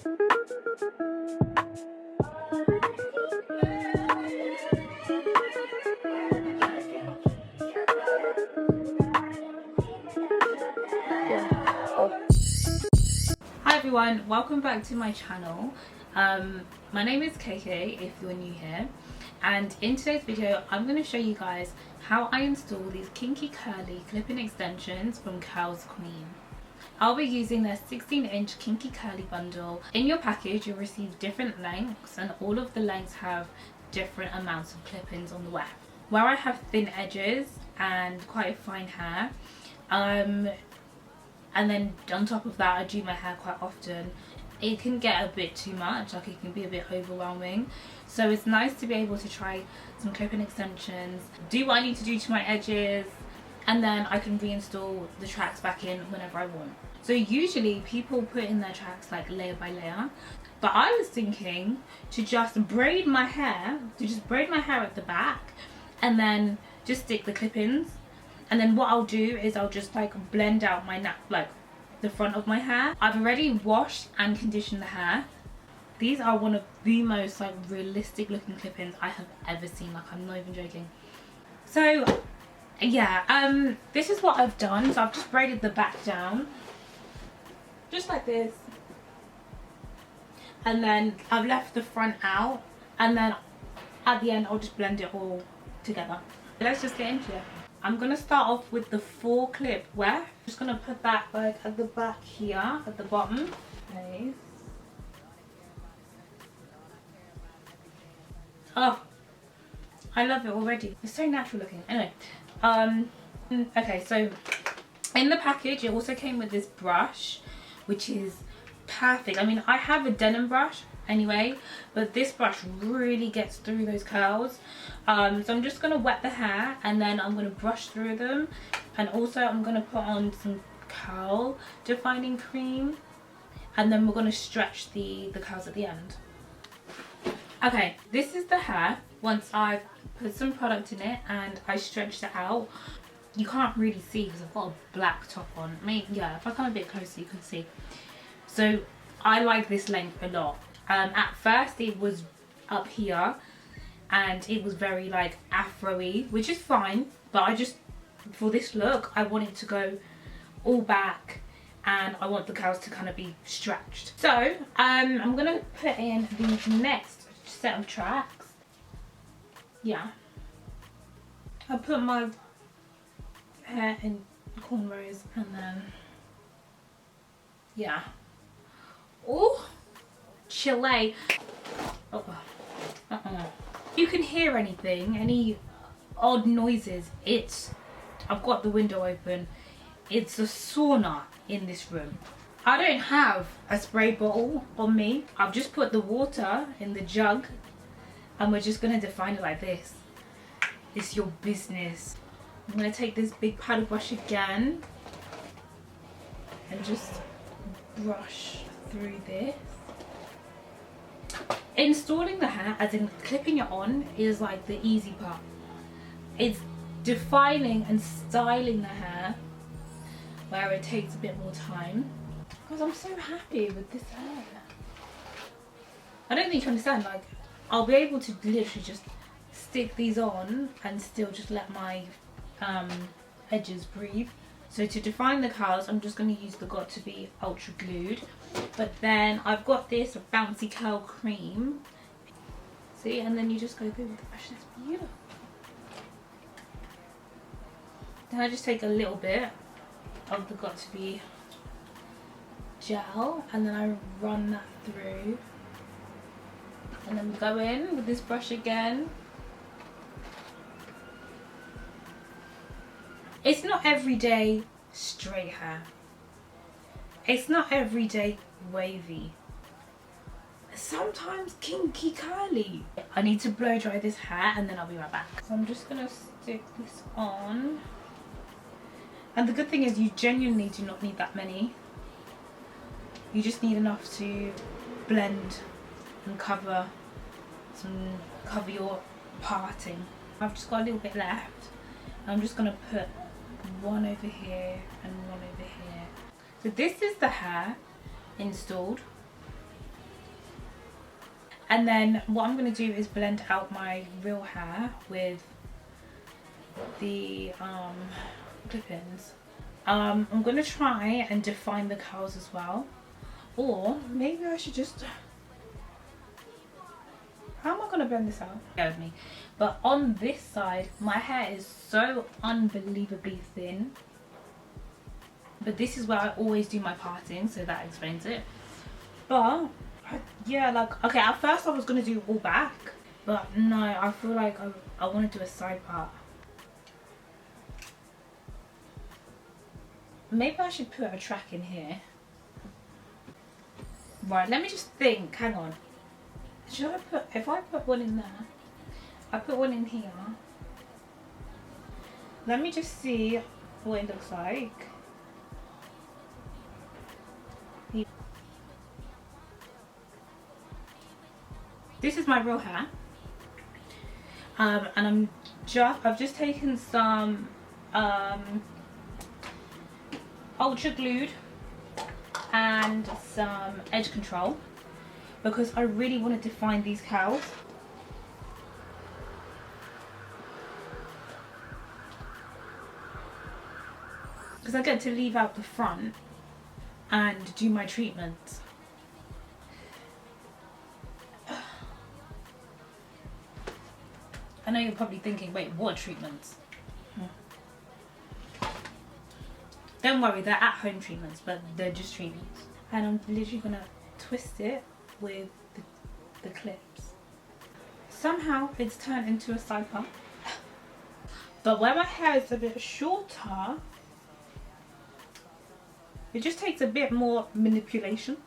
Hi everyone, welcome back to my channel. My name is KK if you're new here, and in today's video I'm going to show you guys how I install these Kinky Curly Clip-In extensions from Curlsqueen. I'll be using their 16-inch Kinky Curly bundle. In your package you'll receive different lengths, and all of the lengths have different amounts of clip-ins on the weft. Where I have thin edges and quite fine hair, and then on top of that I do my hair quite often, it can get a bit too much, like it can be a bit overwhelming. So it's nice to be able to try some clip-in extensions, do what I need to do to my edges, and then I can reinstall the tracks back in whenever I want. So usually people put in their tracks like layer by layer, but I was thinking to just braid my hair, at the back and then just stick the clip-ins. And then what I'll do is I'll just like blend out my the front of my hair. I've already washed and conditioned the hair. These are one of the most like realistic looking clip-ins I have ever seen. Like, I'm not even joking. So yeah, this is what I've done. So I've just braided the back down, just like this, and then I've left the front out, and then at the end I'll just blend it all together. Let's just get into it. I'm going to start off with the 4-clip weft. Just going to put that like at the back here, at the bottom. Nice. Oh, I love it already. It's so natural looking. Anyway, okay, so in the package it also came with this brush, which is perfect. I mean, I have a denim brush anyway, but this brush really gets through those curls. So I'm just going to wet the hair and then I'm going to brush through them, and also I'm going to put on some curl defining cream, and then we're going to stretch the curls at the end. Okay, this is the hair once I've put some product in it and I stretched it out. You can't really see because I've got a black top on. I mean, yeah, if I come a bit closer you can see. So I like this length a lot. At first it was up here and it was very like afro-y, which is fine, but I just, for this look, I want it to go all back and I want the curls to kind of be stretched. So I'm gonna put in the next set of tracks. Yeah, I put my hair in cornrows and then yeah. Oh, Chile. Oh, you can hear anything, any odd noises, I've got the window open. It's a sauna in this room. I don't have a spray bottle on me. I've just put the water in the jug and we're just gonna define it like this. It's your business. I'm gonna take this big paddle brush again and just brush through this. Installing the hair, as in clipping it on, is like the easy part. It's defining and styling the hair where it takes a bit more time, because I'm so happy with this hair. I don't think you understand, like, I'll be able to literally just stick these on and still just let my edges breathe. So to define the curls, I'm just going to use the got2b Ultra Glued. But then I've got this bouncy curl cream. See, and then you just go through with the brush. It's beautiful. Then I just take a little bit of the got2b gel and then I run that through. And then we go in with this brush again. It's not everyday straight hair. It's not everyday wavy. Sometimes kinky curly. I need to blow dry this hair and then I'll be right back. So I'm just gonna stick this on. And the good thing is you genuinely do not need that many. You just need enough to blend and cover your parting. I've just got a little bit left. I'm just gonna put one over here and one over here. So this is the hair installed. And then what I'm going to do is blend out my real hair with the clip-ins. I'm going to try and define the curls as well. Or maybe I should just... How am I going to blend this out? Bear with me. But on this side, my hair is so unbelievably thin. But this is where I always do my parting, so that explains it. But yeah, like, okay, at first I was going to do all back. But no, I feel like I want to do a side part. Maybe I should put a track in here. Right, let me just think. Hang on. Should I put, if I put one in there, I put one in here. Let me just see what it looks like. This is my real hair. And I've just taken some ultra glued and some edge control because I really want to define these curls. Because I get to leave out the front and do my treatments. I know you're probably thinking, wait, what treatments? Don't worry, they're at-home treatments, but they're just treatments. And I'm literally gonna twist it with the clips. Somehow it's turned into a side part. But where my hair is a bit shorter, it just takes a bit more manipulation.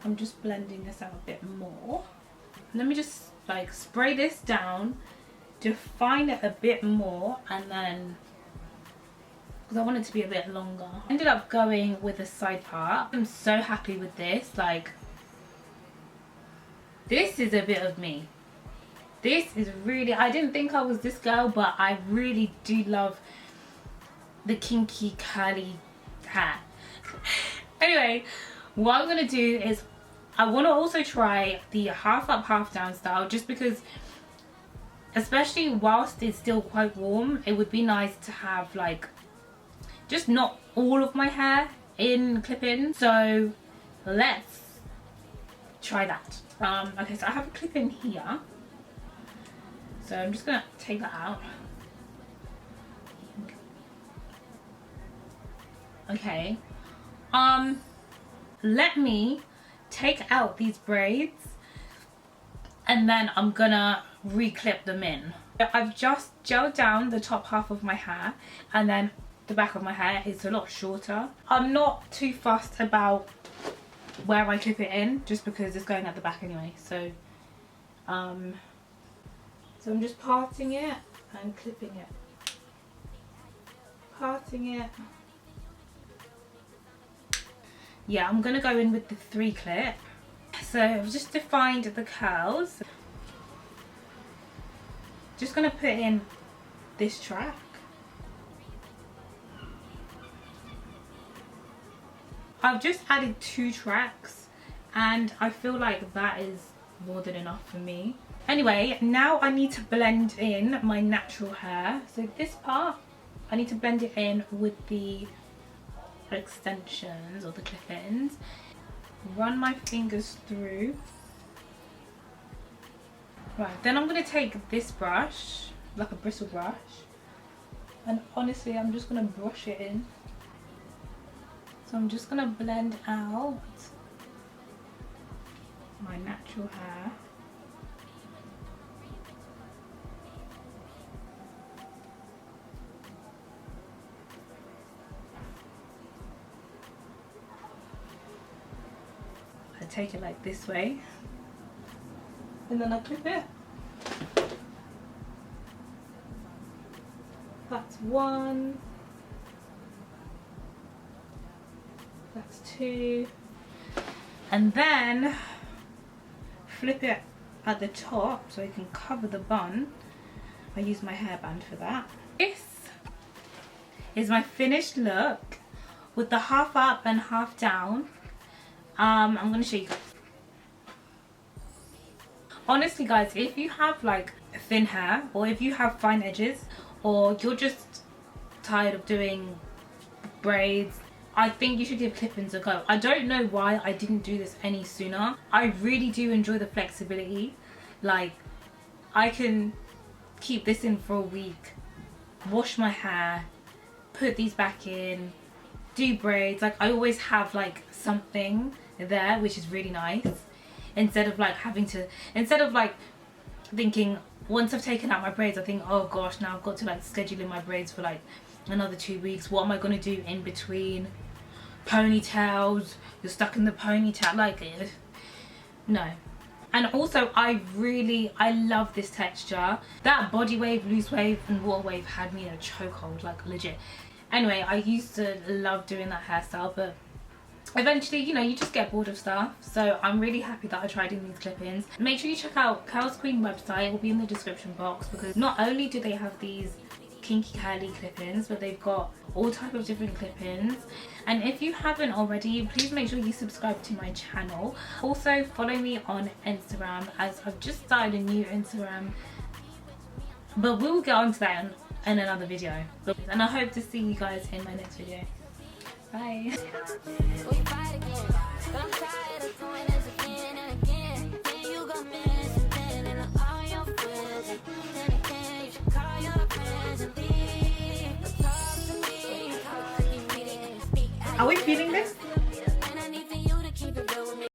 I'm just blending this out a bit more. Let me just like spray this down, define it a bit more, and then, because I want it to be a bit longer. I ended up going with a side part. I'm so happy with this. Like, this is a bit of me. This is really, I didn't think I was this girl, but I really do love the kinky curly hair. Anyway, what I'm gonna do is I want to also try the half up half down style, just because, especially whilst it's still quite warm, it would be nice to have like just not all of my hair in clip-in. So let's try that. Okay, so I have a clip-in here, so I'm just gonna take that out. Okay, let me take out these braids and then I'm gonna re-clip them in. I've just gelled down the top half of my hair, and then the back of my hair is a lot shorter. I'm not too fussed about where I clip it in, just because it's going at the back anyway. So I'm just parting it and clipping it, parting it. Yeah, I'm gonna go in with the 3 clip. So I've just defined the curls. Just gonna put in this track. I've just added 2 tracks and I feel like that is more than enough for me. Anyway, now I need to blend in my natural hair. So this part, I need to blend it in with the extensions or the clip-ins. Run my fingers through. Right, then I'm going to take this brush, like a bristle brush, and honestly I'm just going to brush it in. So I'm just going to blend out my natural hair. I take it like this way and then I clip it. That's 1, that's 2, and then flip it at the top so I can cover the bun. I use my hairband for that. This is my finished look with the half up and half down. I'm going to show you guys. Honestly guys, if you have like thin hair, or if you have fine edges, or you're just tired of doing braids, I think you should give clip-ins a go. I don't know why I didn't do this any sooner. I really do enjoy the flexibility. Like, I can keep this in for a week, wash my hair, put these back in, do braids. Like, I always have like something there, which is really nice. Instead of like thinking, once I've taken out my braids, I think, oh gosh, now I've got to like schedule in my braids for like another 2 weeks. What am I going to do in between? Ponytails, you're stuck in the ponytail, like, no. And also, I love this texture. That body wave, loose wave and water wave had me in a chokehold, like legit. Anyway, I used to love doing that hairstyle, but eventually, you know, you just get bored of stuff. So I'm really happy that I tried doing these clip-ins. Make sure you check out Curlsqueen website. It will be in the description box, because not only do they have these kinky curly clip-ins, but they've got all types of different clip-ins. And if you haven't already, please make sure you subscribe to my channel. Also follow me on Instagram, as I've just started a new Instagram, but we'll get on to that in another video. And I hope to see you guys in my next video. Bye. Are we feeling this?